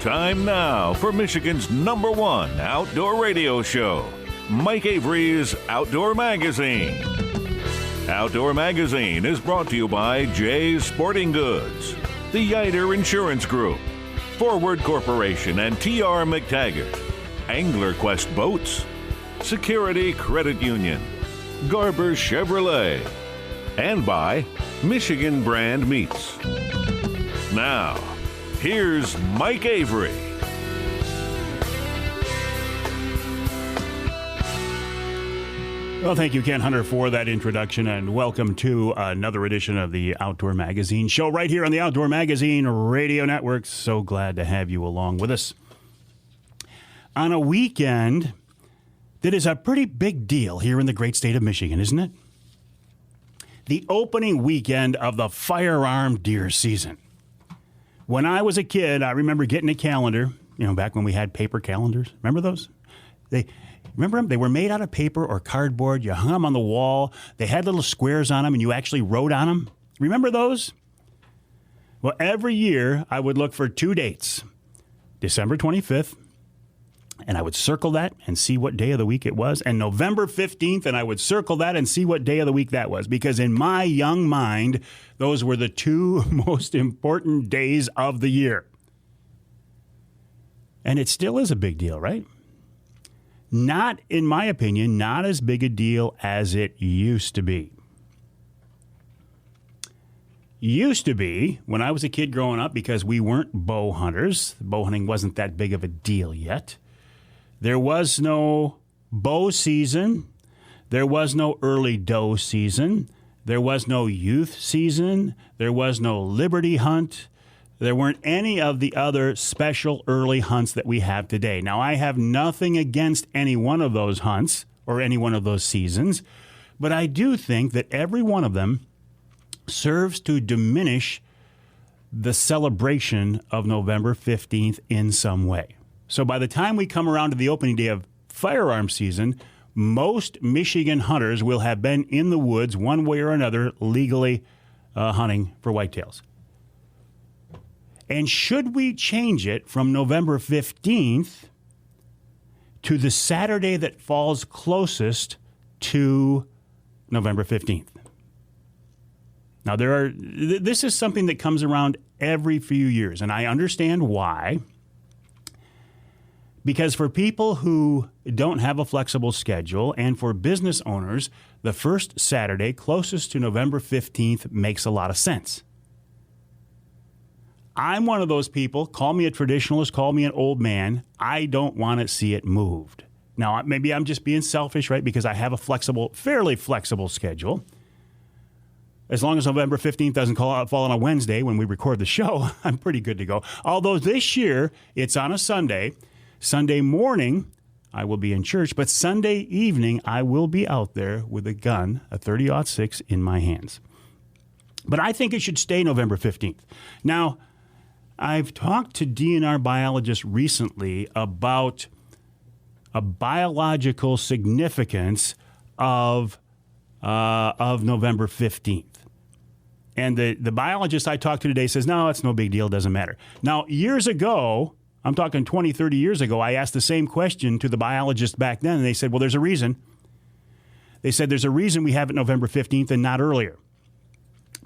Time now for Michigan's #1 outdoor radio show, Mike Avery's Outdoor Magazine. Outdoor Magazine is brought to you by Jay's Sporting Goods, the Yider Insurance Group, Forward Corporation and T.R. McTaggart, Angler Quest Boats, Security Credit Union, Garber Chevrolet, and by Michigan Brand Meats. Now, here's Mike Avery. Well, thank you, Ken Hunter, for that introduction, and welcome to another edition of the Outdoor Magazine show right here on the Outdoor Magazine Radio Network. So glad to have you along with us. On a weekend that is a pretty big deal here in the great state of Michigan, isn't it? The opening weekend of the firearm deer season. When I was a kid, I remember getting a calendar, back when we had paper calendars. Remember those? Remember them? They were made out of paper or cardboard. You hung them on the wall. They had little squares on them, and you actually wrote on them. Remember those? Well, every year, I would look for 2 dates. December 25th, and I would circle that and see what day of the week it was. And November 15th, and I would circle that and see what day of the week that was. Because in my young mind, those were the 2 most important days of the year. And it still is a big deal, right? Not, in my opinion, not as big a deal as it used to be. Used to be, when I was a kid growing up, because we weren't bow hunters, bow hunting wasn't that big of a deal yet. There was no bow season. There was no early doe season. There was no youth season. There was no liberty hunt. There weren't any of the other special early hunts that we have today. Now, I have nothing against any one of those hunts or any one of those seasons, but I do think that every one of them serves to diminish the celebration of November 15th in some way. So by the time we come around to the opening day of firearm season, most Michigan hunters will have been in the woods one way or another legally hunting for whitetails. And should we change it from November 15th to the Saturday that falls closest to November 15th? Now, this is something that comes around every few years, and I understand why. Because for people who don't have a flexible schedule and for business owners, the first Saturday closest to November 15th makes a lot of sense. I'm one of those people, call me a traditionalist, call me an old man, I don't want to see it moved. Now, maybe I'm just being selfish, right, because I have a fairly flexible schedule. As long as November 15th doesn't fall on a Wednesday when we record the show, I'm pretty good to go. Although this year, it's on a Sunday. Sunday morning, I will be in church, but Sunday evening, I will be out there with a gun, a 30-06 in my hands. But I think it should stay November 15th. Now, I've talked to DNR biologists recently about a biological significance of November 15th. And the biologist I talked to today says, no, it's no big deal, doesn't matter. Now, years ago, I'm talking 20, 30 years ago, I asked the same question to the biologist back then, and they said, well, there's a reason. They said there's a reason we have it November 15th and not earlier.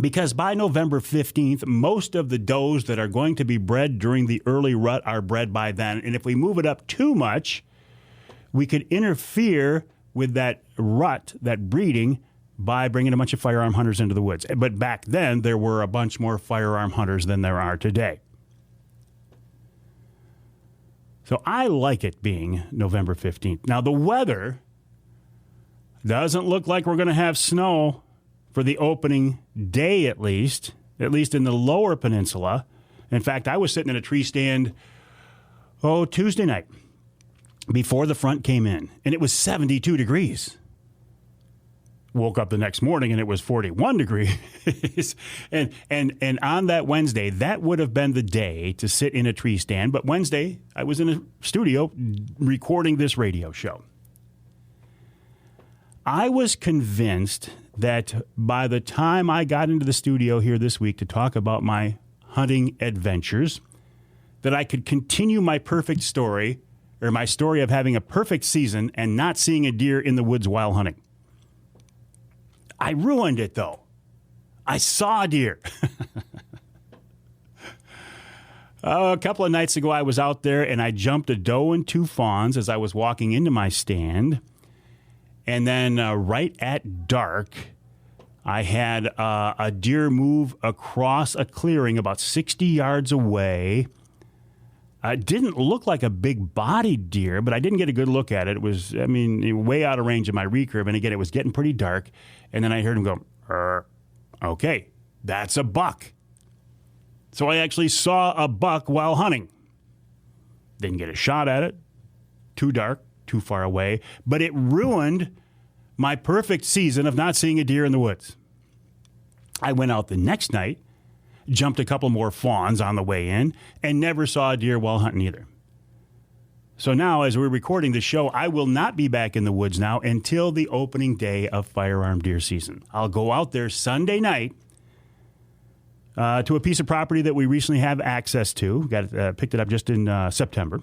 Because by November 15th, most of the does that are going to be bred during the early rut are bred by then. And if we move it up too much, we could interfere with that rut, that breeding, by bringing a bunch of firearm hunters into the woods. But back then, there were a bunch more firearm hunters than there are today. So I like it being November 15th. Now, the weather doesn't look like we're going to have snow for the opening day, at least in the lower peninsula. In fact, I was sitting in a tree stand, Tuesday night before the front came in, and it was 72 degrees. Woke up the next morning and it was 41 degrees. and on that Wednesday, that would have been the day to sit in a tree stand. But Wednesday, I was in a studio recording this radio show. I was convinced that by the time I got into the studio here this week to talk about my hunting adventures, that I could continue my perfect story, or my story of having a perfect season and not seeing a deer in the woods while hunting. I ruined it, though. I saw a deer. A couple of nights ago, I was out there and I jumped a doe and 2 fawns as I was walking into my stand. And then right at dark, I had a deer move across a clearing about 60 yards away. It didn't look like a big-bodied deer, but I didn't get a good look at it. It was, way out of range of my recurve. And again, it was getting pretty dark. And then I heard him go, okay, that's a buck. So I actually saw a buck while hunting. Didn't get a shot at it. Too dark, too far away. But it ruined my perfect season of not seeing a deer in the woods. I went out the next night, jumped a couple more fawns on the way in, and never saw a deer while hunting either. So now, as we're recording the show, I will not be back in the woods now until the opening day of firearm deer season. I'll go out there Sunday night to a piece of property that we recently have access to. Picked it up just in September.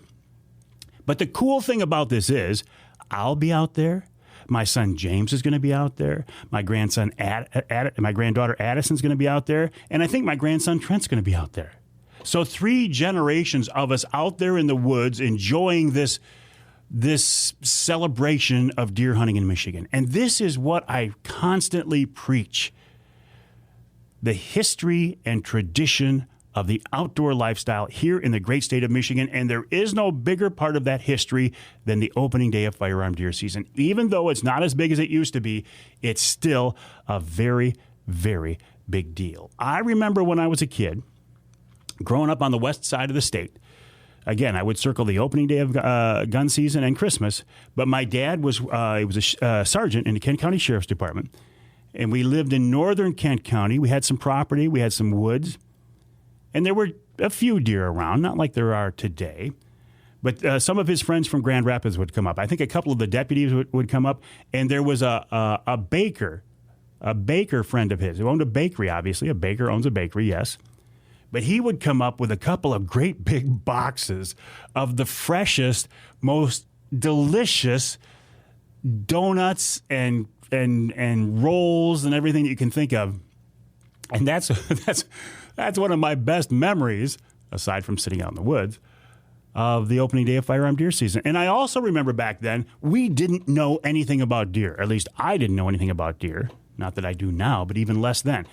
But the cool thing about this is I'll be out there. My son James is going to be out there. My grandson, my granddaughter Addison's going to be out there. And I think my grandson Trent's going to be out there. So 3 generations of us out there in the woods enjoying this celebration of deer hunting in Michigan. And this is what I constantly preach. The history and tradition of the outdoor lifestyle here in the great state of Michigan, and there is no bigger part of that history than the opening day of firearm deer season. Even though it's not as big as it used to be, it's still a very, very big deal. I remember when I was a kid, growing up on the west side of the state. Again, I would circle the opening day of gun season and Christmas, but my dad was a sergeant in the Kent County Sheriff's Department, and we lived in northern Kent County. We had some property, we had some woods, and there were a few deer around, not like there are today. But some of his friends from Grand Rapids would come up. I think a couple of the deputies would come up, and there was a baker friend of his who owned a bakery, obviously. A baker owns a bakery, yes. But he would come up with a couple of great big boxes of the freshest, most delicious donuts and rolls and everything that you can think of. And that's one of my best memories, aside from sitting out in the woods, of the opening day of firearm deer season. And I also remember back then, we didn't know anything about deer. At least I didn't know anything about deer. Not that I do now, but even less then.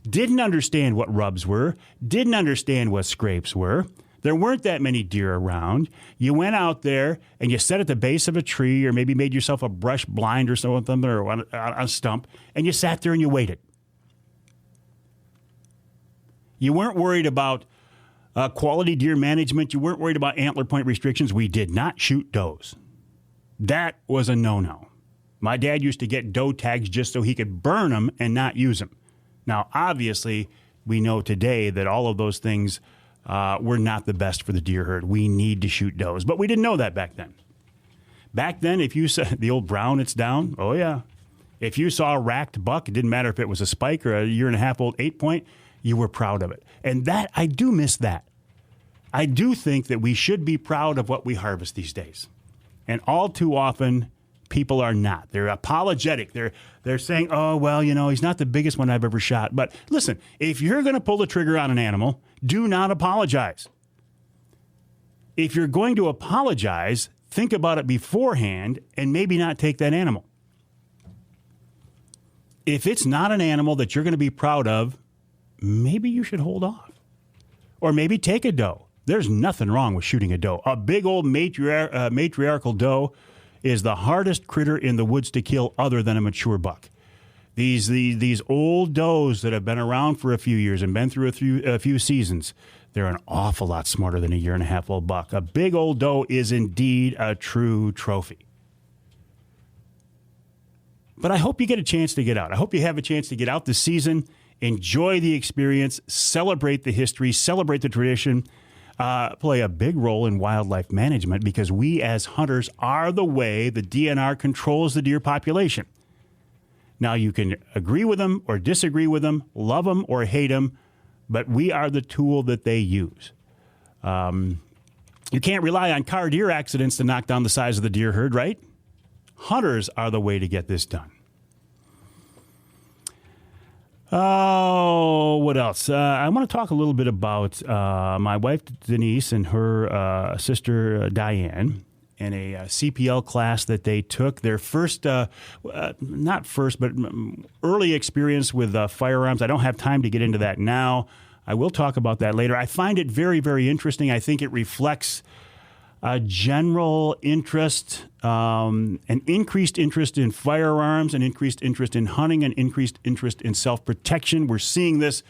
Didn't understand what rubs were. Didn't understand what scrapes were. There weren't that many deer around. You went out there and you sat at the base of a tree, or maybe made yourself a brush blind or something, or on a stump, and you sat there and you waited. You weren't worried about quality deer management. You weren't worried about antler point restrictions. We did not shoot does. That was a no-no. My dad used to get doe tags just so he could burn them and not use them. Now, obviously, we know today that all of those things were not the best for the deer herd. We need to shoot does, but we didn't know that back then. Back then, if you saw the old brown, it's down. Oh, yeah. If you saw a racked buck, it didn't matter if it was a spike or a 1.5-year-old 8-point, you were proud of it. And that, I do miss that. I do think that we should be proud of what we harvest these days. And all too often, people are not. They're apologetic. They're saying, oh, well, he's not the biggest one I've ever shot. But listen, if you're going to pull the trigger on an animal, do not apologize. If you're going to apologize, think about it beforehand and maybe not take that animal. If it's not an animal that you're going to be proud of, maybe you should hold off. Or maybe take a doe. There's nothing wrong with shooting a doe. A big old matriarchal doe is the hardest critter in the woods to kill other than a mature buck. These old does that have been around for a few years and been through a few seasons, they're an awful lot smarter than a 1.5-year-old buck. A big old doe is indeed a true trophy. But I hope you get a chance to get out. I hope you have a chance to get out this season, enjoy the experience, celebrate the history, celebrate the tradition, play a big role in wildlife management, because we as hunters are the way the DNR controls the deer population. Now, you can agree with them or disagree with them, love them or hate them, but we are the tool that they use. You can't rely on car deer accidents to knock down the size of the deer herd, right? Hunters are the way to get this done. Oh, what else? I want to talk a little bit about my wife, Denise, and her sister, Diane, in a CPL class that they took. Their first, not first, but early experience with firearms. I don't have time to get into that now. I will talk about that later. I find it very, very interesting. I think it reflects a general interest, an increased interest in firearms, an increased interest in hunting, an increased interest in self-protection. We're seeing this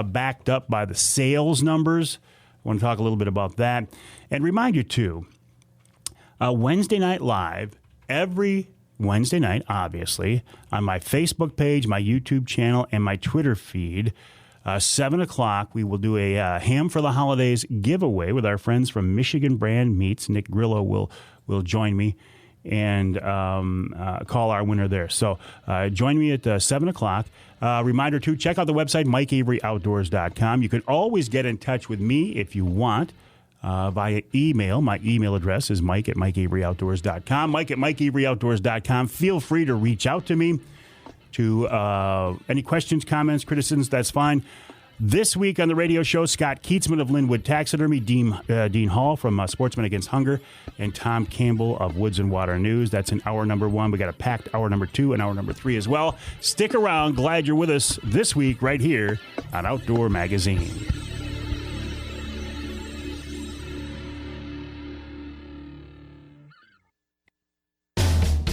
backed up by the sales numbers. I want to talk a little bit about that. And remind you, too, Wednesday Night Live, every Wednesday night, obviously, on my Facebook page, my YouTube channel, and my Twitter feed, 7 o'clock, we will do a Ham for the Holidays giveaway with our friends from Michigan Brand Meats. Nick Grillo will join me and call our winner there. So join me at 7 o'clock. Reminder, too, check out the website, MikeAveryOutdoors.com. You can always get in touch with me if you want via email. My email address is Mike@MikeAveryOutdoors.com. Mike@MikeAveryOutdoors.com. Feel free to reach out to me. To any questions, comments, criticisms, that's fine. This week on the radio show, Scot Kietzman of Linwood Taxidermy, Dean Hall from Sportsmen Against Hunger, and Tom Campbell of Woods-n-Waternews. That's in hour number 1. We got a packed hour number 2 and hour number 3 as well. Stick around. Glad you're with us this week right here on Outdoor Magazine.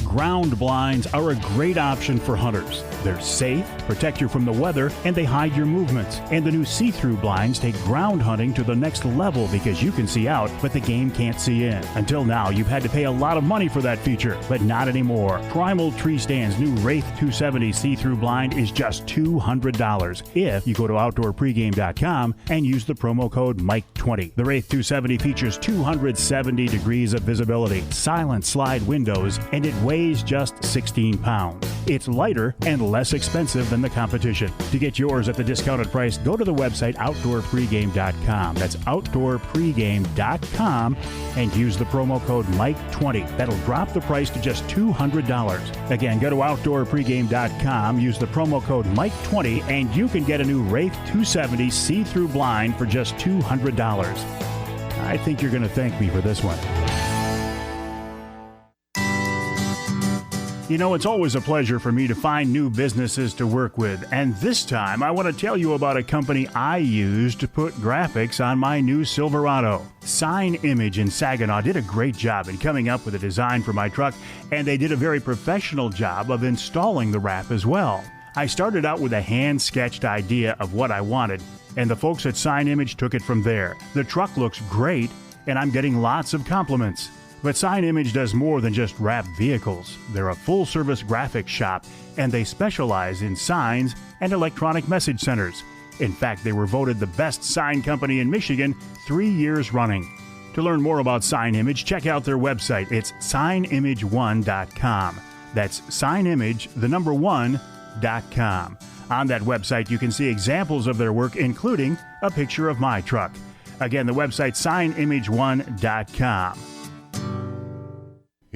Ground blinds are a great option for hunters. They're safe, protect you from the weather, and they hide your movements. And the new see-through blinds take ground hunting to the next level because you can see out, but the game can't see in. Until now, you've had to pay a lot of money for that feature, but not anymore. Primal Tree Stand's new Wraith 270 see-through blind is just $200 if you go to OutdoorPregame.com and use the promo code Mike20. The Wraith 270 features 270 degrees of visibility, silent slide windows, and it weighs just 16 pounds. It's lighter and less expensive than the competition. To get yours at the discounted price, go to the website OutdoorPregame.com. That's OutdoorPregame.com and use the promo code Mike20. That'll drop the price to just $200. Again, go to OutdoorPregame.com, use the promo code Mike20, and you can get a new Wraith 270 see-through blind for just $200. I think you're going to thank me for this one. You know, it's always a pleasure for me to find new businesses to work with, and this time I want to tell you about a company I used to put graphics on my new Silverado. Sign Image in Saginaw did a great job in coming up with a design for my truck, and they did a very professional job of installing the wrap as well. I started out with a hand-sketched idea of what I wanted, and the folks at Sign Image took it from there. The truck looks great, and I'm getting lots of compliments. But Sign Image does more than just wrap vehicles. They're a full-service graphics shop, and they specialize in signs and electronic message centers. In fact, they were voted the best sign company in Michigan 3 years running. To learn more about Sign Image, check out their website. It's signimage1.com. That's signimage1.com. On that website, you can see examples of their work, including a picture of my truck. Again, the website signimage1.com.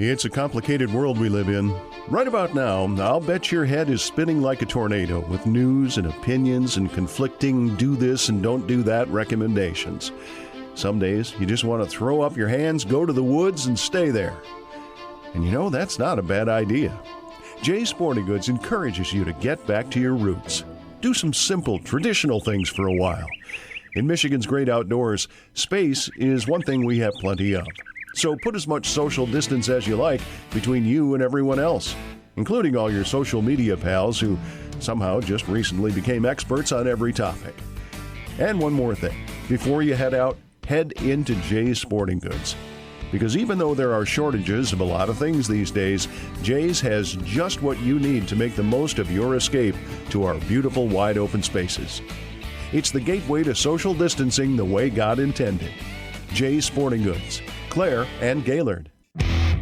It's a complicated world we live in. Right about now, I'll bet your head is spinning like a tornado with news and opinions and conflicting do this and don't do that recommendations. Some days, you just want to throw up your hands, go to the woods, and stay there. And you know, that's not a bad idea. Jay's Sporting Goods encourages you to get back to your roots. Do some simple, traditional things for a while. In Michigan's great outdoors, space is one thing we have plenty of. So put as much social distance as you like between you and everyone else, including all your social media pals who somehow just recently became experts on every topic. And one more thing. Before you head out, head into Jay's Sporting Goods. Because even though there are shortages of a lot of things these days, Jay's has just what you need to make the most of your escape to our beautiful wide open spaces. It's the gateway to social distancing the way God intended. Jay's Sporting Goods, Clare and Gaylord.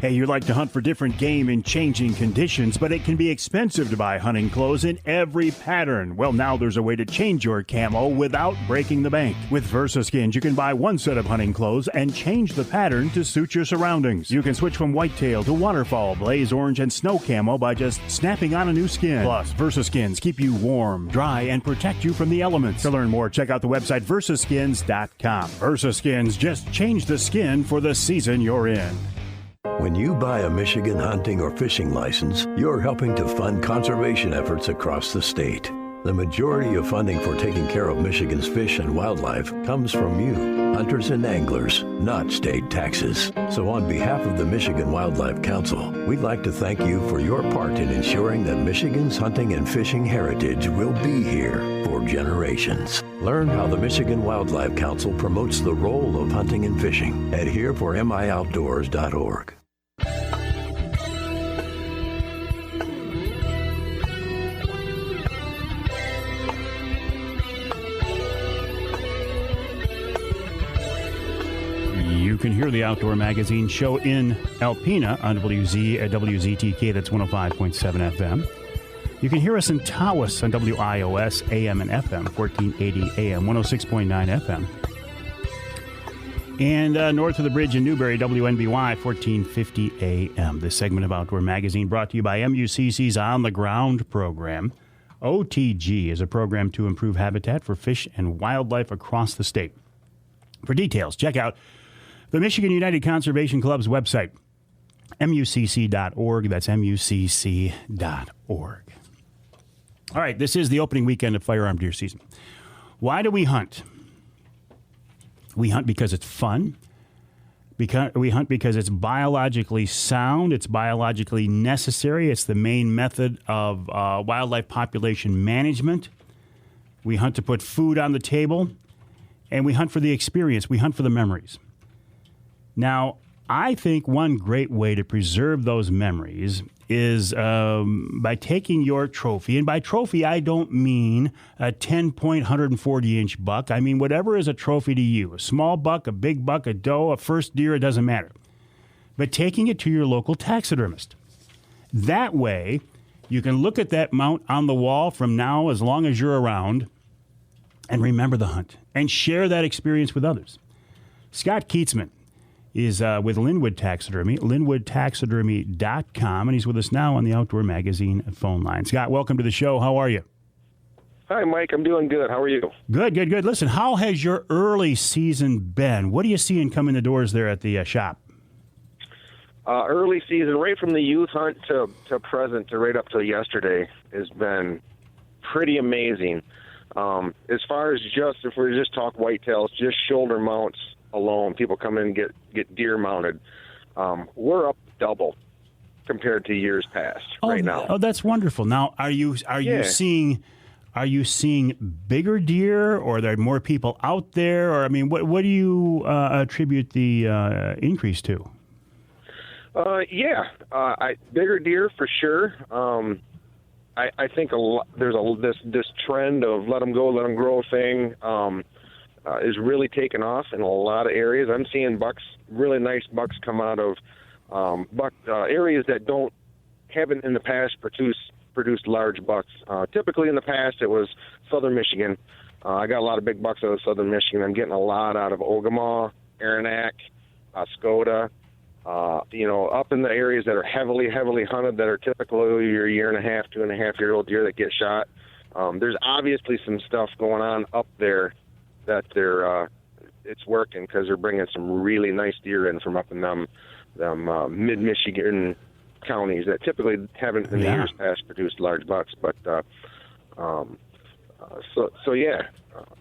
Hey, you like to hunt for different game in changing conditions, but it can be expensive to buy hunting clothes in every pattern. Well, now there's a way to change your camo without breaking the bank. With VersaSkins, you can buy one set of hunting clothes and change the pattern to suit your surroundings. You can switch from whitetail to waterfowl, blaze orange, and snow camo by just snapping on a new skin. Plus, VersaSkins keep you warm, dry, and protect you from the elements. To learn more, check out the website versaskins.com. VersaSkins, just change the skin for the season you're in. When you buy a Michigan hunting or fishing license, you're helping to fund conservation efforts across the state. The majority of funding for taking care of Michigan's fish and wildlife comes from you, hunters and anglers, not state taxes. So on behalf of the Michigan Wildlife Council, we'd like to thank you for your part in ensuring that Michigan's hunting and fishing heritage will be here for generations. Learn how the Michigan Wildlife Council promotes the role of hunting and fishing at hereformioutdoors.org. You can hear the Outdoor Magazine show in Alpena on WZTK, that's 105.7 FM. You can hear us in Tawas on WIOS, AM and FM, 1480 AM, 106.9 FM. And north of the bridge in Newberry, WNBY, 1450 AM. This segment of Outdoor Magazine brought to you by MUCC's On the Ground program. OTG is a program to improve habitat for fish and wildlife across the state. For details, check out the Michigan United Conservation Club's website, mucc.org. That's mucc.org. All right, this is the opening weekend of firearm deer season. Why do we hunt? We hunt because it's fun. We hunt because it's biologically sound. It's biologically necessary. It's the main method of wildlife population management. We hunt to put food on the table, and we hunt for the experience. We hunt for the memories. Now, I think one great way to preserve those memories is by taking your trophy. And by trophy, I don't mean a 10-point, 140-inch buck. I mean whatever is a trophy to you. A small buck, a big buck, a doe, a first deer, it doesn't matter. But taking it to your local taxidermist. That way, you can look at that mount on the wall from now as long as you're around and remember the hunt and share that experience with others. Scot Kietzman is with Linwood Taxidermy, linwoodtaxidermy.com, and he's with us now on the Outdoor Magazine phone line. Scott, welcome to the show. How are you? Hi, Mike. I'm doing good. How are you? Good. Listen, how has your early season been? What are you seeing come in the doors there at the shop? Early season, right from the youth hunt to present, to right up to yesterday, has been pretty amazing. As far as if we just talk whitetails, just shoulder mounts alone, people come in and get deer mounted. We're up double compared to years past right now. Oh, that's wonderful. Now, are you seeing bigger deer, or are there more people out there, or I mean, what do you attribute the increase to? Bigger deer for sure. I think there's this trend of let them go, let them grow thing. Is really taken off in a lot of areas. I'm seeing really nice bucks come out of areas that haven't in the past produced large bucks. Typically in the past it was southern Michigan. I got a lot of big bucks out of southern Michigan. I'm getting a lot out of Ogemaw, Aranac, Scota, up in the areas that are heavily hunted, that are typically your 1.5, 2.5-year-old deer that get shot. There's obviously some stuff going on up there that it's working, because they're bringing some really nice deer in from up in them mid-Michigan counties that typically haven't in the years past produced large bucks. But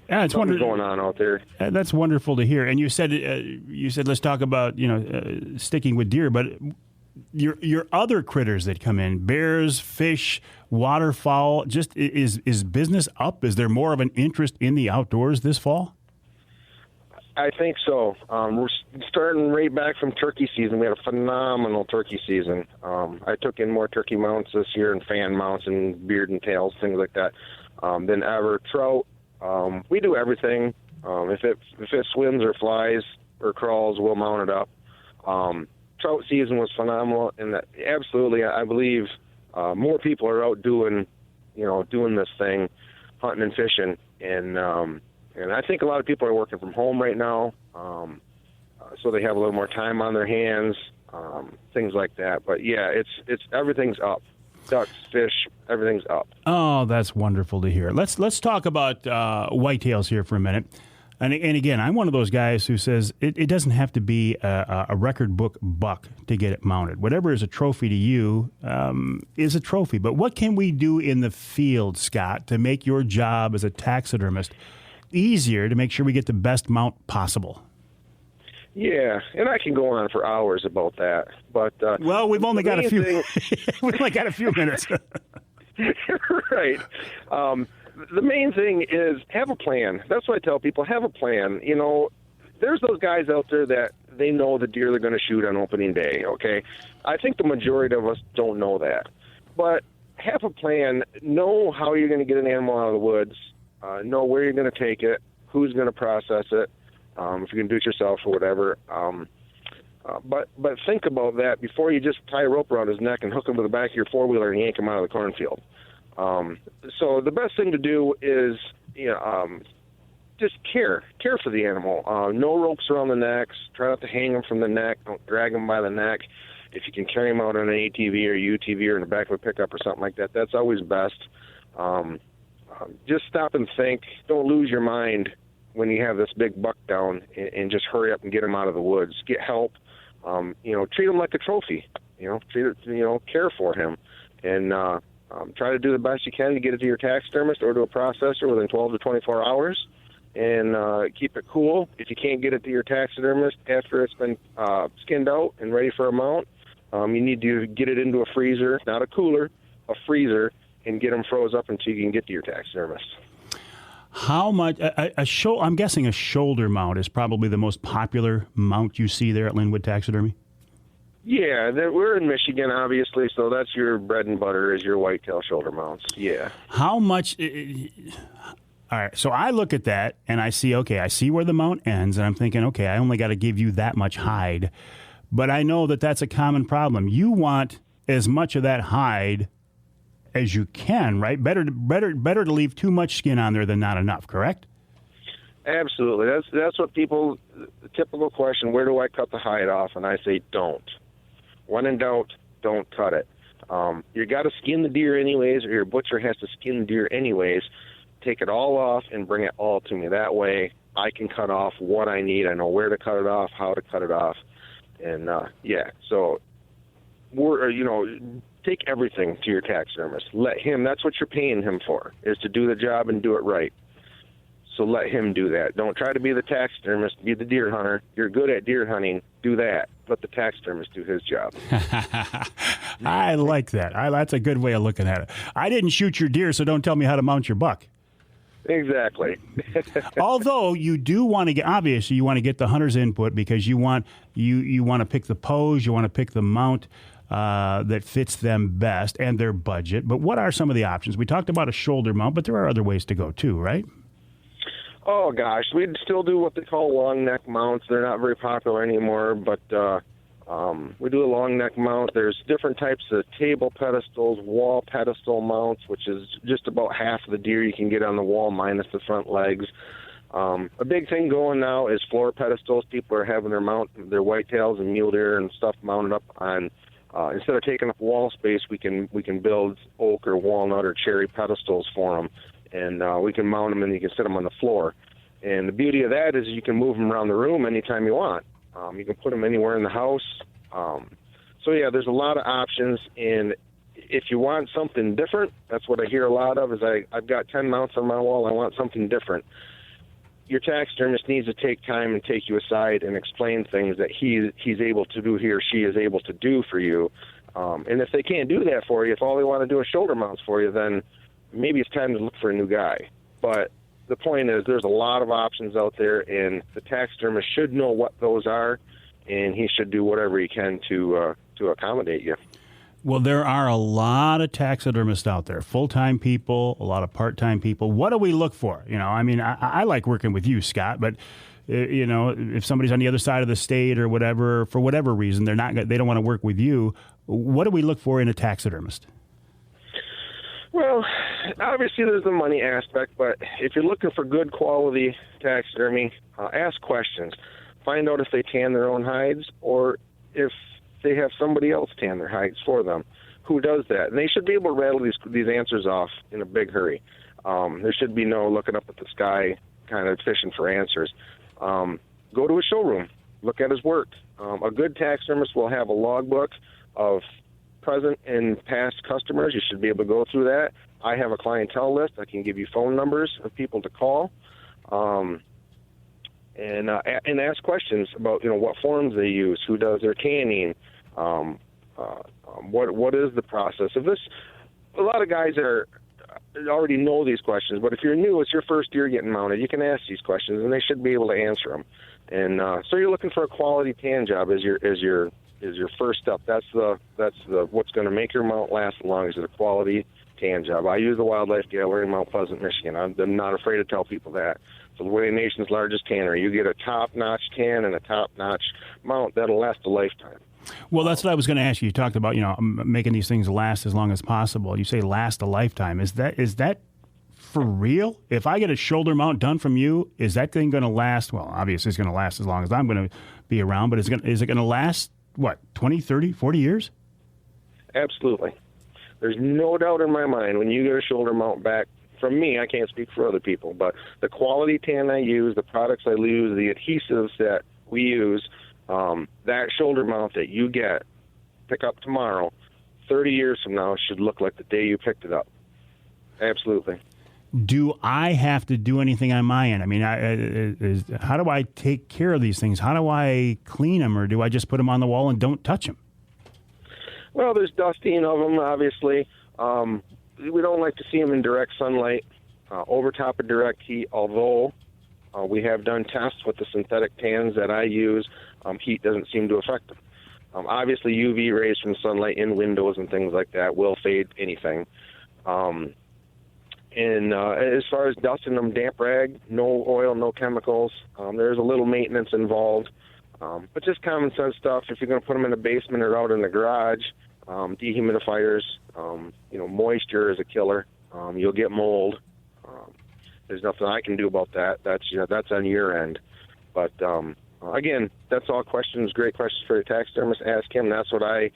it's wonderful going on out there. That's wonderful to hear. And you said let's talk about sticking with deer, but your other critters that come in, bears, fish, waterfowl, just is business up? Is there more of an interest in the outdoors this fall? I think so. We're starting right back from turkey season. We had a phenomenal turkey season. I took in more turkey mounts this year, and fan mounts and beard and tails, things like that, than ever. Trout, we do everything. If it swims or flies or crawls, we'll mount it up. trout season was phenomenal, and that absolutely, I believe more people are out doing this thing, hunting and fishing, and I think a lot of people are working from home right now, so they have a little more time on their hands, things like that. But yeah, it's everything's up. Ducks, fish, everything's up. Oh, that's wonderful to hear. Let's talk about whitetails here for a minute. And again, I'm one of those guys who says it doesn't have to be a record book buck to get it mounted. Whatever is a trophy to you is a trophy. But what can we do in the field, Scott, to make your job as a taxidermist easier to make sure we get the best mount possible? Yeah, and I can go on for hours about that, but well, we've only got a few. We've only got a few minutes. Right. The main thing is have a plan. That's what I tell people. Have a plan. There's those guys out there that they know the deer they're going to shoot on opening day. Okay, I think the majority of us don't know that, but have a plan. Know how you're going to get an animal out of the woods. Know where you're going to take it. Who's going to process it. If you can do it yourself or whatever. But think about that before you just tie a rope around his neck and hook him to the back of your four-wheeler and yank him out of the cornfield. So the best thing to do is just care for the animal. No ropes around the necks. Try not to hang them from the neck. Don't drag them by the neck. If you can carry them out on an ATV or UTV or in the back of a pickup or something like that, that's always best. Just stop and think. Don't lose your mind when you have this big buck down, and just hurry up and get him out of the woods. Get help. Treat him like a trophy. Care for him, and try to do the best you can to get it to your taxidermist or to a processor within 12 to 24 hours, and keep it cool. If you can't get it to your taxidermist after it's been skinned out and ready for a mount, you need to get it into a freezer, not a cooler, a freezer, and get them froze up until you can get to your taxidermist. How much I'm guessing a shoulder mount is probably the most popular mount you see there at Linwood Taxidermy? Yeah, we're in Michigan, obviously, so that's your bread and butter is your whitetail shoulder mounts. Yeah. How much? All right, so I look at that and I see where the mount ends, and I'm thinking, okay, I only got to give you that much hide. But I know that that's a common problem. You want as much of that hide as you can, right? Better to leave too much skin on there than not enough, correct? Absolutely. That's what people, the typical question, where do I cut the hide off? And I say, don't. When in doubt, don't cut it. You got to skin the deer anyways, or your butcher has to skin the deer anyways. Take it all off and bring it all to me. That way I can cut off what I need. I know where to cut it off, how to cut it off. And, so take everything to your taxidermist. Let him, that's what you're paying him for, is to do the job and do it right. So let him do that. Don't try to be the taxidermist, be the deer hunter. You're good at deer hunting, do that. Let the taxidermist do his job. I like that. That's a good way of looking at it. I didn't shoot your deer, so don't tell me how to mount your buck. Exactly. Although you do want to get, obviously, you want to get the hunter's input because you want to pick the pose, you want to pick the mount that fits them best and their budget. But what are some of the options? We talked about a shoulder mount, but there are other ways to go too, right? Oh, gosh. We'd still do what they call long neck mounts. They're not very popular anymore, but we do a long neck mount. There's different types of table pedestals, wall pedestal mounts, which is just about half of the deer you can get on the wall minus the front legs. A big thing going now is floor pedestals. People are having their whitetails and mule deer and stuff mounted up on. Instead of taking up wall space, we can build oak or walnut or cherry pedestals for them, and we can mount them and you can sit them on the floor. And the beauty of that is you can move them around the room anytime you want. You can put them anywhere in the house. There's a lot of options. And if you want something different, that's what I hear a lot of is I've got 10 mounts on my wall. I want something different. Your taxidermist needs to take time and take you aside and explain things that he's able to do, he or she is able to do for you. And if they can't do that for you, if all they want to do is shoulder mounts for you, then maybe it's time to look for a new guy. But the point is there's a lot of options out there, and the taxidermist should know what those are, and he should do whatever he can to accommodate you. Well, there are a lot of taxidermists out there, full-time people, a lot of part-time people. What do we look for? I like working with you, Scott, but if somebody's on the other side of the state or whatever, for whatever reason, they don't want to work with you. What do we look for in a taxidermist? Well, obviously there's the money aspect, but if you're looking for good quality taxidermy, ask questions. Find out if they tan their own hides or if they have somebody else tan their hides for them. Who does that? And they should be able to rattle these answers off in a big hurry. There should be no looking up at the sky kind of fishing for answers. Go to a showroom. Look at his work. A good taxidermist will have a logbook of present and past customers. You should be able to go through that. I have a clientele list. I can give you phone numbers of people to call, and ask questions about what forms they use, who does their tanning, what is the process of this. A lot of guys already know these questions, but if you're new, it's your first year getting mounted, you can ask these questions, and they should be able to answer them. And so you're looking for a quality tan job as your first step. That's the what's going to make your mount last as long as it's a quality tan job. I use the Wildlife Gallery in Mount Pleasant, Michigan. I'm not afraid to tell people that. So we're the nation's largest tannery. You get a top-notch tan and a top-notch mount that'll last a lifetime. Well, that's what I was going to ask you. You talked about making these things last as long as possible. You say last a lifetime. Is that for real? If I get a shoulder mount done from you, is that thing going to last? Well, obviously it's going to last as long as I'm going to be around, but is it going to last, 20, 30, 40 years? Absolutely. There's no doubt in my mind when you get a shoulder mount back from me, I can't speak for other people, but the quality tan I use, the products I use, the adhesives that we use, that shoulder mount that you pick up tomorrow, 30 years from now, should look like the day you picked it up. Absolutely. Do I have to do anything on my end? I mean, how do I take care of these things? How do I clean them, or do I just put them on the wall and don't touch them? Well, there's dusting of them, obviously. We don't like to see them in direct sunlight, over top of direct heat, although we have done tests with the synthetic tans that I use. Heat doesn't seem to affect them. Obviously, UV rays from sunlight in windows and things like that will fade anything. And as far as dusting them, damp rag, no oil, no chemicals. There's a little maintenance involved, but just common sense stuff. If you're going to put them in the basement or out in the garage, dehumidifiers, moisture is a killer. You'll get mold. There's nothing I can do about that. That's on your end. But again, that's all questions, great questions for your taxidermist. Ask him. That's what I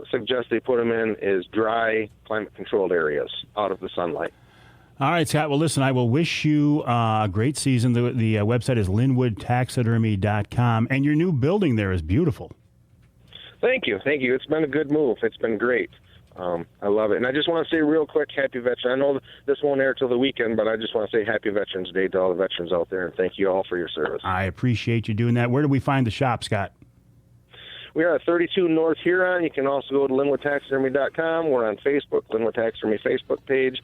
suggest they put them in, is dry, climate-controlled areas out of the sunlight. All right, Scott. Well, listen, I will wish you a great season. The website is linwoodtaxidermy.com, and your new building there is beautiful. Thank you. It's been a good move. It's been great. I love it. And I just want to say real quick, happy Veterans. I know this won't air till the weekend, but I just want to say happy Veterans Day to all the veterans out there, and thank you all for your service. I appreciate you doing that. Where do we find the shop, Scott? We are at 32 North Huron. You can also go to linwoodtaxidermy.com. We're on Facebook, Linwood Taxidermy Facebook page.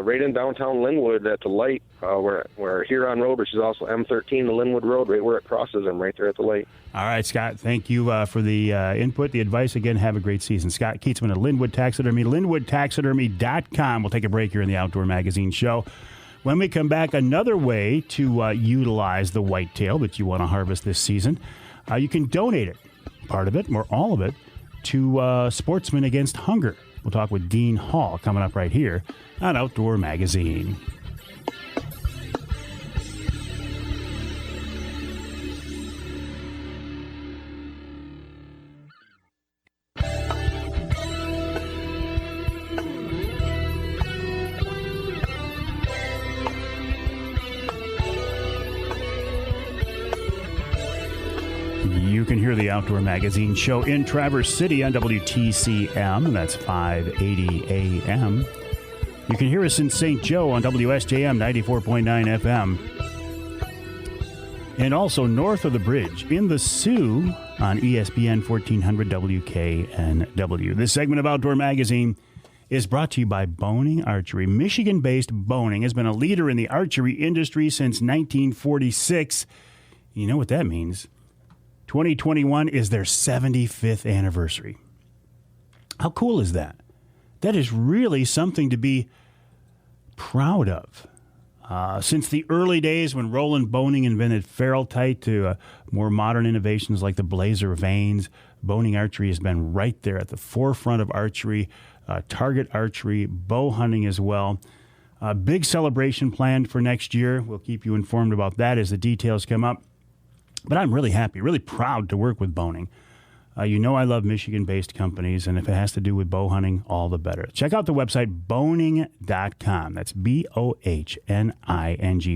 Right in downtown Linwood at the light, where Huron Road, which is also M13, the Linwood Road, right where it crosses them, right there at the light. All right, Scott, thank you for the input, the advice. Again, have a great season. Scott Kietzman of Linwood Taxidermy, linwoodtaxidermy.com. We'll take a break here in the Outdoor Magazine show. When we come back, another way to utilize the whitetail that you want to harvest this season, you can donate it, part of it, or all of it, to Sportsmen Against Hunger. We'll talk with Dean Hall coming up right here on Outdoor Magazine. You can hear the Outdoor Magazine show in Traverse City on WTCM, and that's 580 AM. You can hear us in St. Joe on WSJM 94.9 FM. And also north of the bridge in the Sioux on ESPN 1400 WKNW. This segment of Outdoor Magazine is brought to you by Boning Archery. Michigan-based Boning has been a leader in the archery industry since 1946. You know what that means. 2021 is their 75th anniversary. How cool is that? That is really something to be proud of. Since the early days when Roland Boning invented feral tight to more modern innovations like the Blazer vanes, Boning archery has been right there at the forefront of archery, target archery, bow hunting as well. Big celebration planned for next year. We'll keep you informed about that as the details come up. But I'm really happy, really proud to work with Boning. You know I love Michigan-based companies, and if it has to do with bow hunting, all the better. Check out the website, boning.com. That's B-O-H-N-I-N-G,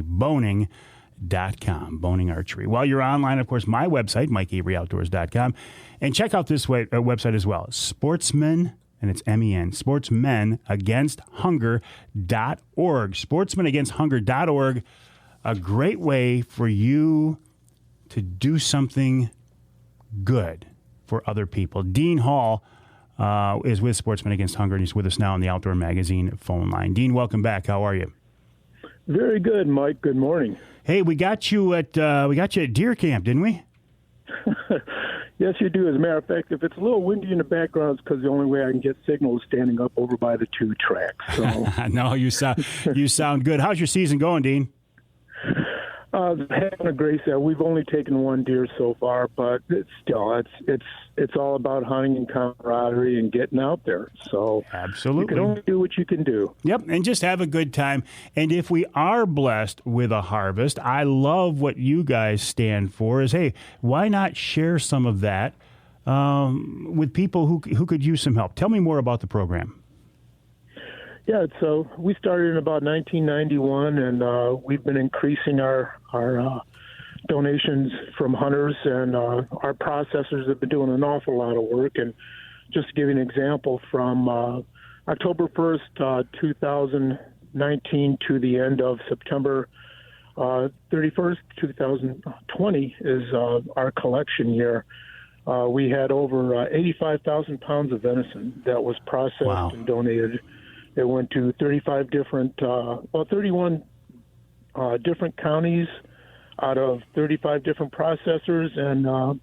boning.com, Boning Archery. While you're online, of course, my website, MikeAveryOutdoors.com. And check out this website as well, Sportsmen, and it's M-E-N, sportsmenagainsthunger.org. Sportsmenagainsthunger.org, a great way for you to do something good for other people. Dean Hall is with Sportsmen Against Hunger, and he's with us now on the Outdoor Magazine phone line. Dean, welcome back. How are you? Very good, Mike. Good morning. Hey, we got you at deer camp, didn't we? Yes, you do. As a matter of fact, if it's a little windy in the background, it's because the only way I can get signal is standing up over by the 2 tracks. So. No, you sound good. How's your season going, Dean? Having a great set. We've only taken 1 deer so far, but it's all about hunting and camaraderie and getting out there. So absolutely, you can only do what you can do. Yep, and just have a good time. And if we are blessed with a harvest, I love what you guys stand for. Is hey, why not share some of that with people who could use some help? Tell me more about the program. Yeah, so we started in about 1991, and we've been increasing our donations from hunters, and our processors have been doing an awful lot of work. And just to give you an example, from October 1st, 2019 to the end of September 31st, 2020 is our collection year. We had over 85,000 pounds of venison that was processed and donated. It went to 31 different counties out of 35 different processors, and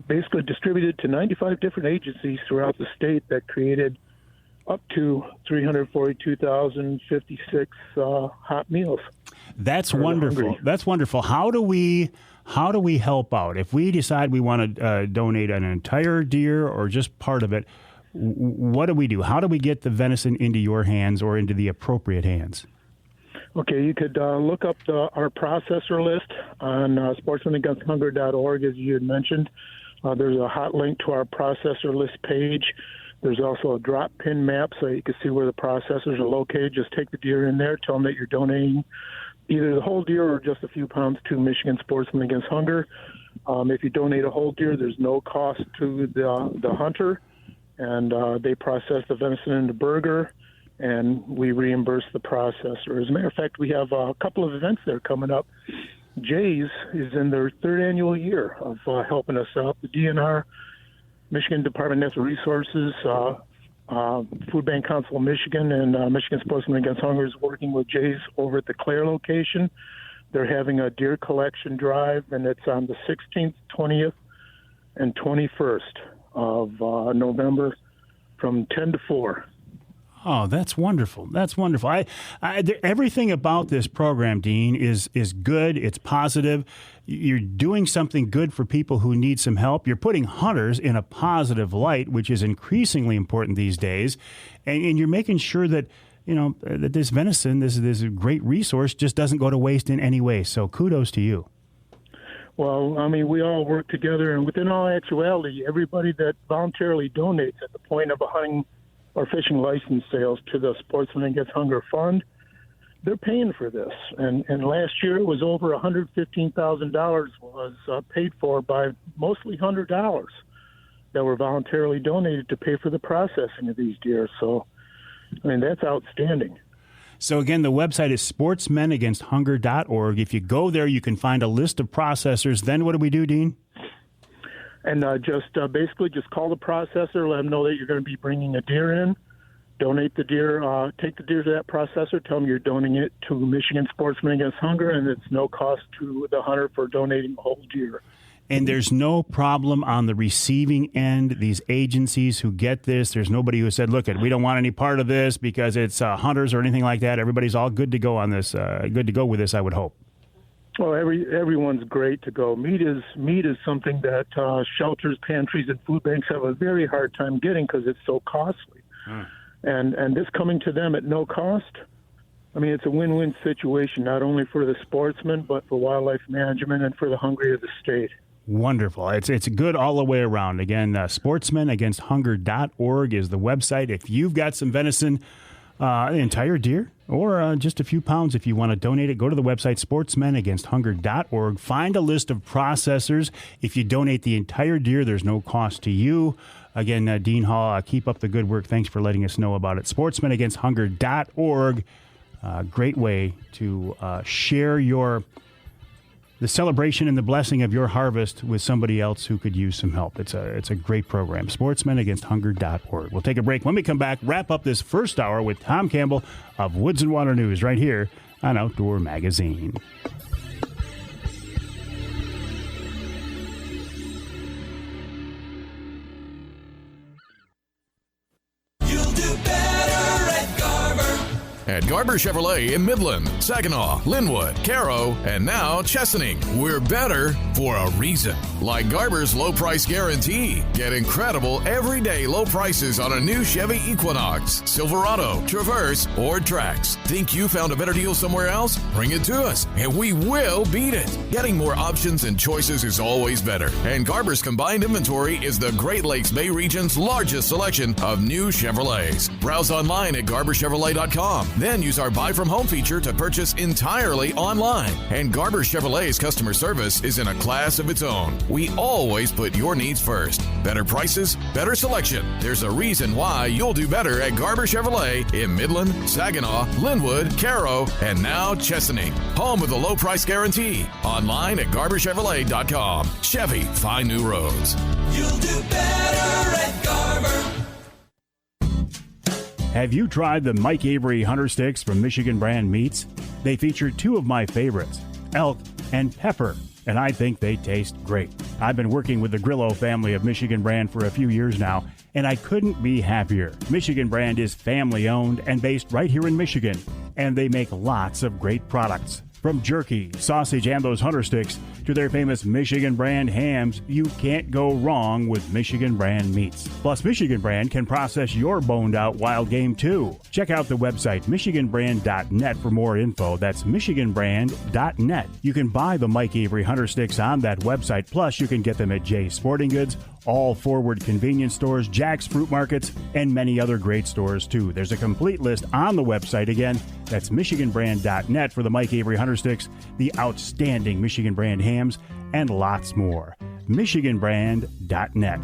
basically distributed to 95 different agencies throughout the state that created up to 342,056 hot meals. That's wonderful. That's wonderful. How do we help out? If we decide we want to donate an entire deer or just part of it, what do we do? How do we get the venison into your hands or into the appropriate hands? Okay, you could look up our processor list on sportsmenagainsthunger.org, as you had mentioned. There's a hot link to our processor list page. There's also a drop pin map so you can see where the processors are located. Just take the deer in there, tell them that you're donating either the whole deer or just a few pounds to Michigan Sportsmen Against Hunger. If you donate a whole deer, there's no cost to the hunter. And they process the venison into burger, and we reimburse the processor. As a matter of fact, we have a couple of events there coming up. Jay's is in their 3rd annual year of helping us out. The DNR, Michigan Department of Natural Resources, Food Bank Council of Michigan, and Michigan Sportsmen Against Hunger is working with Jay's over at the Clare location. They're having a deer collection drive, and it's on the 16th, 20th, and 21st. Of November from 10 to 4. Oh, that's wonderful. That's wonderful. Everything about this program, Dean, is good. It's positive. You're doing something good for people who need some help. You're putting hunters in a positive light, which is increasingly important these days. And you're making sure that, that this venison, this is a great resource, just doesn't go to waste in any way. So kudos to you. Well, I mean, we all work together, and within all actuality, everybody that voluntarily donates at the point of a hunting or fishing license sales to the Sportsmen Against Hunger Fund, they're paying for this. And last year it was over $115,000 was paid for by mostly $100 that were voluntarily donated to pay for the processing of these deer. So, I mean, that's outstanding. So, again, the website is sportsmenagainsthunger.org. If you go there, you can find a list of processors. Then what do we do, Dean? And basically just call the processor, let them know that you're going to be bringing a deer in, donate the deer, take the deer to that processor, tell them you're donating it to Michigan Sportsmen Against Hunger, and it's no cost to the hunter for donating a whole deer. And there's no problem on the receiving end. These agencies who get this, there's nobody who said, look, we don't want any part of this because it's hunters or anything like that. Everybody's all good to go on this, good to go with this, I would hope. Well, everyone's great to go. Meat is something that shelters, pantries, and food banks have a very hard time getting because it's so costly. And this coming to them at no cost, I mean, it's a win-win situation, not only for the sportsmen, but for wildlife management and for the hungry of the state. Wonderful. It's good all the way around. Again, sportsmenagainsthunger.org is the website. If you've got some venison, an entire deer, or just a few pounds, if you want to donate it, go to the website sportsmenagainsthunger.org. Find a list of processors. If you donate the entire deer, there's no cost to you. Again, Dean Hall, keep up the good work. Thanks for letting us know about it. sportsmenagainsthunger.org. Great way to share the celebration and the blessing of your harvest with somebody else who could use some help. It's a great program. sportsmenagainsthunger.org. We'll take a break. When we come back, wrap up this first hour with Tom Campbell of Woods-n-Waternews right here on Outdoor Magazine. At Garber Chevrolet in Midland, Saginaw, Linwood, Caro, and now Chesaning. We're better for a reason. Like Garber's low price guarantee. Get incredible everyday low prices on a new Chevy Equinox, Silverado, Traverse, or Trax. Think you found a better deal somewhere else? Bring it to us, and we will beat it. Getting more options and choices is always better. And Garber's combined inventory is the Great Lakes Bay region's largest selection of new Chevrolets. Browse online at GarberChevrolet.com. Then use our Buy From Home feature to purchase entirely online. And Garber Chevrolet's customer service is in a class of its own. We always put your needs first. Better prices, better selection. There's a reason why you'll do better at Garber Chevrolet in Midland, Saginaw, Linwood, Caro, and now Chesaning. Home with a low price guarantee. Online at GarberChevrolet.com. Chevy, find new roads. You'll do better at Garber. Have you tried the Mike Avery Hunter Sticks from Michigan Brand Meats? They feature two of my favorites, elk and pepper, and I think they taste great. I've been working with the Grillo family of Michigan Brand for a few years now, and I couldn't be happier. Michigan Brand is family-owned and based right here in Michigan, and they make lots of great products. From jerky, sausage, and those hunter sticks to their famous Michigan Brand hams, you can't go wrong with Michigan Brand meats. Plus, Michigan Brand can process your boned-out wild game, too. Check out the website, michiganbrand.net, for more info. That's michiganbrand.net. You can buy the Mike Avery Hunter Sticks on that website. Plus, you can get them at Jay's Sporting Goods, all Forward convenience stores, Jack's Fruit Markets, and many other great stores, too. There's a complete list on the website. Again, that's michiganbrand.net for the Mike Avery Hunter Sticks, the outstanding Michigan Brand hams, and lots more. michiganbrand.net.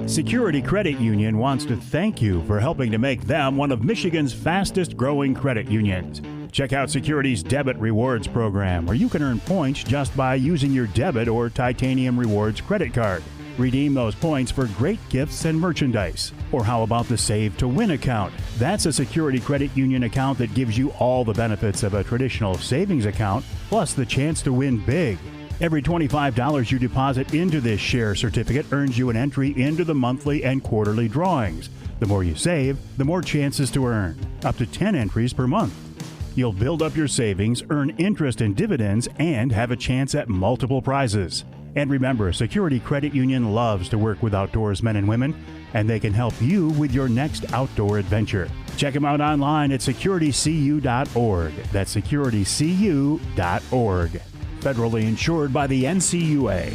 Security Credit Union wants to thank you for helping to make them one of Michigan's fastest growing credit unions. Check out Security's Debit Rewards program, where you can earn points just by using your debit or Titanium Rewards credit card. Redeem those points for great gifts and merchandise. Or how about the Save to Win account? That's a Security Credit Union account that gives you all the benefits of a traditional savings account, plus the chance to win big. Every $25 you deposit into this share certificate earns you an entry into the monthly and quarterly drawings. The more you save, the more chances to earn, up to 10 entries per month. You'll build up your savings, earn interest and dividends, and have a chance at multiple prizes. And remember, Security Credit Union loves to work with outdoorsmen and women, and they can help you with your next outdoor adventure. Check them out online at securitycu.org. That's securitycu.org. Federally insured by the NCUA.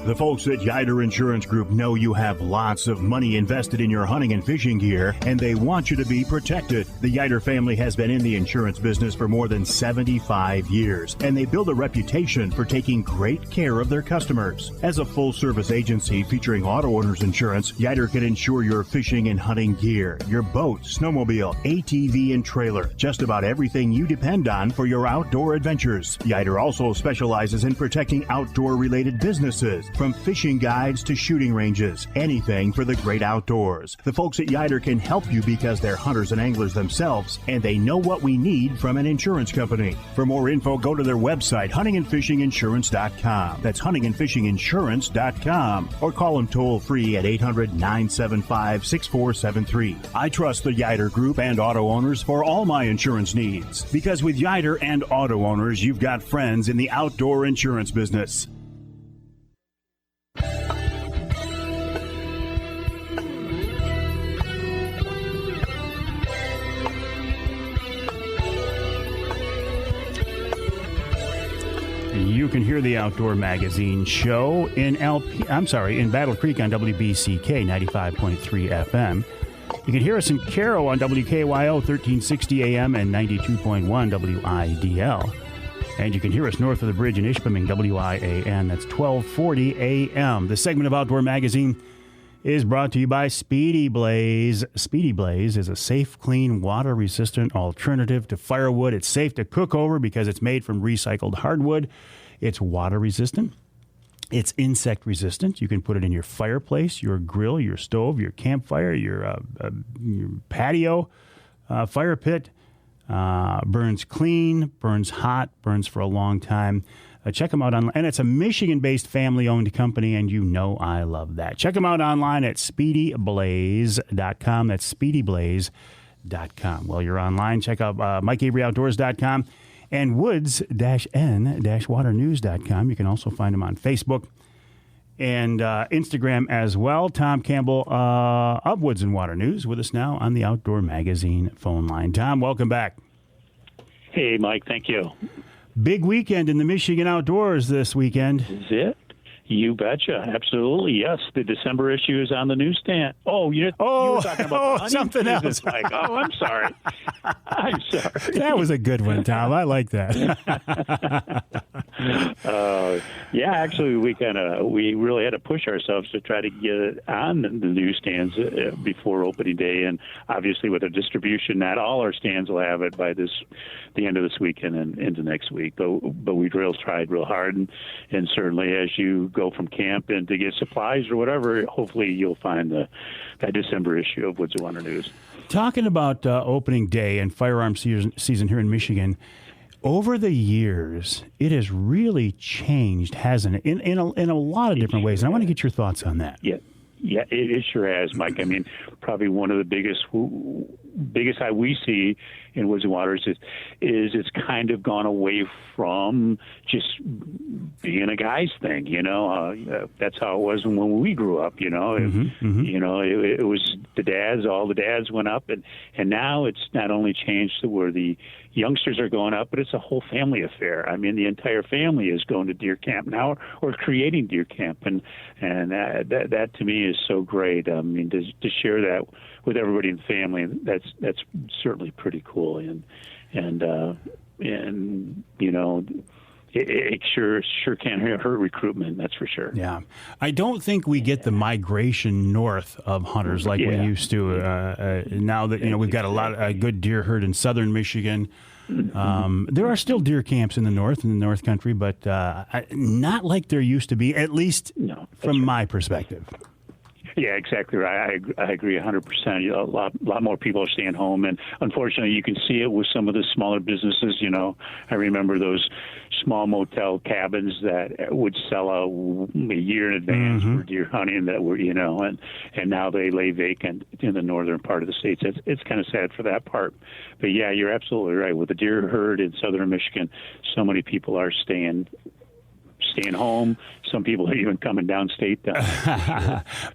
The folks at Yider Insurance Group know you have lots of money invested in your hunting and fishing gear, and they want you to be protected. The Yider family has been in the insurance business for more than 75 years, and they build a reputation for taking great care of their customers. As a full-service agency featuring auto owners insurance, Yider can insure your fishing and hunting gear, your boat, snowmobile, ATV, and trailer, just about everything you depend on for your outdoor adventures. Yider also specializes in protecting outdoor-related businesses, From fishing guides to shooting ranges, anything for the great outdoors. The folks at Yider can help you because they're hunters and anglers themselves, and they know what we need from an insurance company. For more info, go to their website, huntingandfishinginsurance.com. That's huntingandfishinginsurance.com. Or call them toll-free at 800-975-6473. I trust the Yider Group and auto owners for all my insurance needs. Because with Yider and auto owners, you've got friends in the outdoor insurance business. You can hear the Outdoor Magazine show in Battle Creek on WBCK 95.3 FM. You can hear us in Caro on WKYO 1360 AM and 92.1 WIDL. And you can hear us north of the bridge in Ishpeming, WIAN. That's 1240 AM. This segment of Outdoor Magazine is brought to you by Speedy Blaze. Speedy Blaze is a safe, clean, water-resistant alternative to firewood. It's safe to cook over because it's made from recycled hardwood. It's water-resistant. It's insect-resistant. You can put it in your fireplace, your grill, your stove, your campfire, your patio, fire pit. Burns clean, burns hot, burns for a long time. Check them out online. And it's a Michigan-based family-owned company, and you know I love that. Check them out online at speedyblaze.com. That's speedyblaze.com. While you're online, check out MikeAveryOutdoors.com and woods-n-waternews.com. You can also find them on Facebook and Instagram as well. Tom Campbell of Woods-n-Waternews with us now on the Outdoor Magazine phone line. Tom, welcome back. Hey, Mike, thank you. Big weekend in the Michigan outdoors this weekend. Is it? You betcha. Absolutely. Yes. The December issue is on the newsstand. Oh, you were talking about something else. Like, I'm sorry. I'm sorry. That was a good one, Tom. I like that. Yeah, actually, we really had to push ourselves to try to get it on the newsstands before opening day, and obviously with a distribution, not all our stands will have it by the end of this weekend and into next week. But we tried real hard, and certainly as you go from camp and to get supplies or whatever, hopefully you'll find that December issue of Woods-n-Waternews. Talking about opening day and firearm season here in Michigan, over the years, it has really changed, hasn't it? In a lot of different ways. And I want to get your thoughts on that. Yeah, it sure has, Mike. I mean, probably one of the biggest high we see in Woods and Waters is it's kind of gone away from just being a guy's thing. That's how it was when we grew up. It was the dads. All the dads went up, and now it's not only changed to where the youngsters are going up, but it's a whole family affair. I mean, the entire family is going to deer camp now or creating deer camp, and that to me is so great. I mean, to share that with everybody in the family, that's certainly pretty cool, and it sure can't hurt recruitment. That's for sure. Yeah, I don't think we get the migration north of hunters like we used to. Now that we've got a good deer herd in southern Michigan. There are still deer camps in the North Country, but not like there used to be. At least from my perspective. Yeah, exactly right. I agree 100%. A lot more people are staying home, and unfortunately, you can see it with some of the smaller businesses. I remember those small motel cabins that would sell a year in advance for deer hunting that were, and now they lay vacant in the northern part of the states. It's kind of sad for that part. But yeah, you're absolutely right. With the deer herd in southern Michigan, so many people are staying home. Some people are even coming downstate.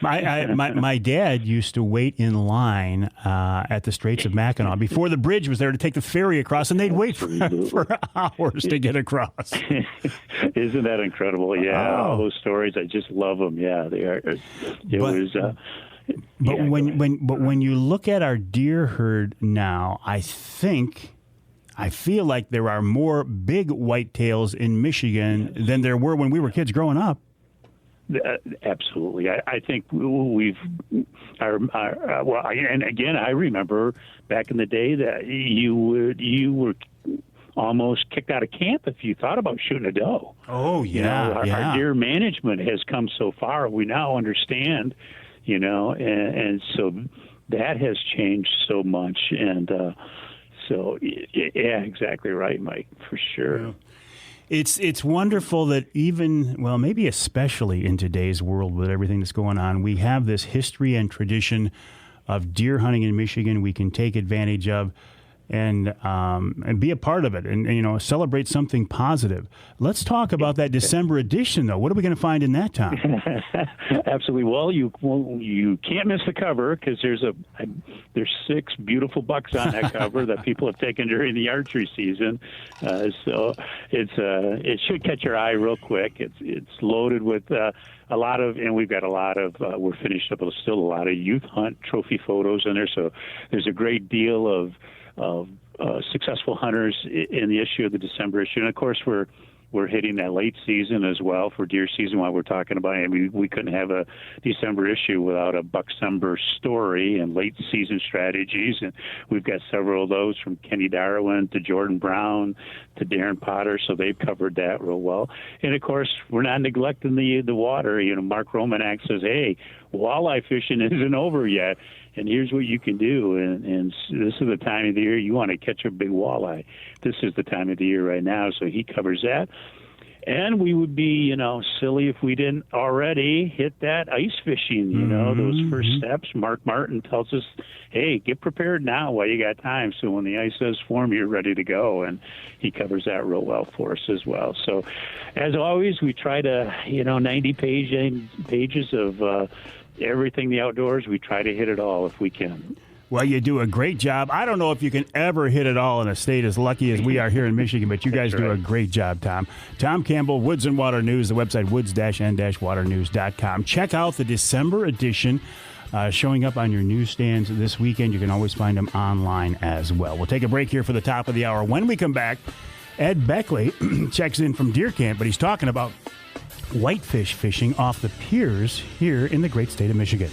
My dad used to wait in line at the Straits of Mackinac before the bridge was there to take the ferry across, and they'd wait for hours to get across. Isn't that incredible? Yeah, all those stories. I just love them. Yeah, they are. When you look at our deer herd now, I feel like there are more big whitetails in Michigan than there were when we were kids growing up. Absolutely. I think and again, I remember back in the day that you were almost kicked out of camp if you thought about shooting a doe. Oh, yeah. Our deer management has come so far. We now understand, and so that has changed so much. And so, yeah, exactly right, Mike, for sure. Yeah. It's wonderful that even, well, maybe especially in today's world with everything that's going on, we have this history and tradition of deer hunting in Michigan we can take advantage of and be a part of it and celebrate something positive. Let's talk about that December edition, though. What are we going to find in that, Tom? Absolutely. Well, you can't miss the cover because there's 6 beautiful bucks on that cover that people have taken during the archery season. So it should catch your eye real quick. It's loaded with a lot of, and we've got a lot of, we're finished up with still a lot of youth hunt trophy photos in there. So there's a great deal of successful hunters in the issue of the December issue. And of course, we're hitting that late season as well for deer season while we're talking about it. I mean, we couldn't have a December issue without a Bucksummer story and late season strategies. And we've got several of those from Kenny Darwin to Jordan Brown to Darren Potter. So they've covered that real well. And of course, we're not neglecting the water. Mark Romanak says, hey, walleye fishing isn't over yet. And here's what you can do. And this is the time of the year you want to catch a big walleye. This is the time of the year right now. So he covers that. And we would be, silly if we didn't already hit that ice fishing, those first steps. Mark Martin tells us, hey, get prepared now while you got time. So when the ice does form, you're ready to go. And he covers that real well for us as well. So as always, we try to, 90 pages of everything the outdoors. We try to hit it all if we can. Well, you do a great job. I don't know if you can ever hit it all in a state as lucky as we are here in Michigan, but you guys do a great job, Tom. Tom Campbell, Woods and Water News, the website woods-n-waternews.com. Check out the December edition showing up on your newsstands this weekend. You can always find them online as well. We'll take a break here for the top of the hour. When we come back, Ed Beckley checks in from deer camp, but he's talking about whitefish fishing off the piers here in the great state of Michigan.